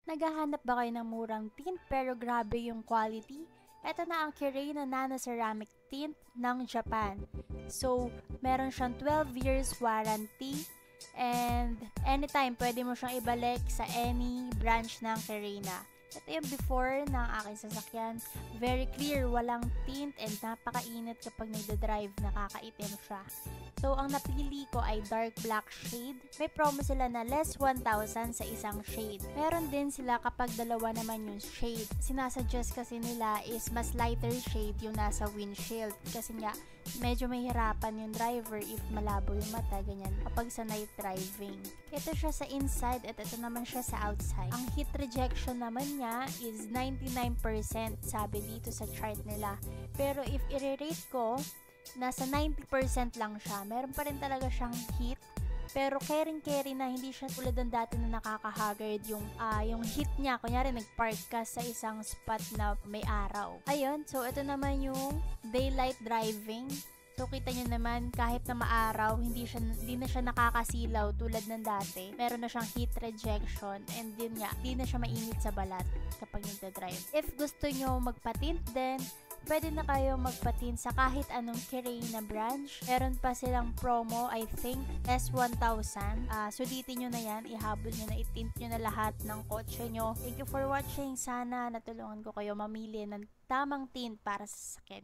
Naghahanap ba kayo ng murang tint pero grabe yung quality? Ito na ang Kirei na Nano Ceramic Tint ng Japan. So, meron siyang 12 years warranty and anytime pwede mo siyang ibalik sa any branch ng Kirei na. Ito yung before ng aking sasakyan. Very clear, walang tint and napakainit kapag nagda-drive, nakakaitim siya. So, ang napili ko ay dark black shade. May promo sila na less 1,000 sa isang shade. Meron din sila kapag dalawa naman yung shade. Sinasuggest kasi nila is mas lighter shade yung nasa windshield. Kasi nga, medyo mahirapan yung driver if malabo yung mata, ganyan, kapag sa night driving. Ito siya sa inside at ito naman siya sa outside. Ang heat rejection naman niya is 99% sabi dito sa chart nila. Pero if i-rate ko, nasa 90% lang siya. Meron pa rin talaga siyang heat. Pero caring-carry na, hindi siya tulad ng dati na nakaka-haggard yung heat niya. Kunyari, nag-park ka sa isang spot na may araw. Ayun, so ito naman yung daylight driving. So, kita nyo naman, kahit na maaraw, hindi na siya nakakasilaw tulad ng dati. Meron na siyang heat rejection and din nga, hindi na siya mainit sa balat kapag nagda-drive. If gusto nyo magpatint din, pwede na kayo magpatint sa kahit anong Kirei na branch. Meron pa silang promo, I think, S1000. Sulitin nyo na yan, ihabol nyo na, itint nyo na lahat ng kotse nyo. Thank you for watching. Sana natulungan ko kayo mamili ng tamang tint para sa sasakyan.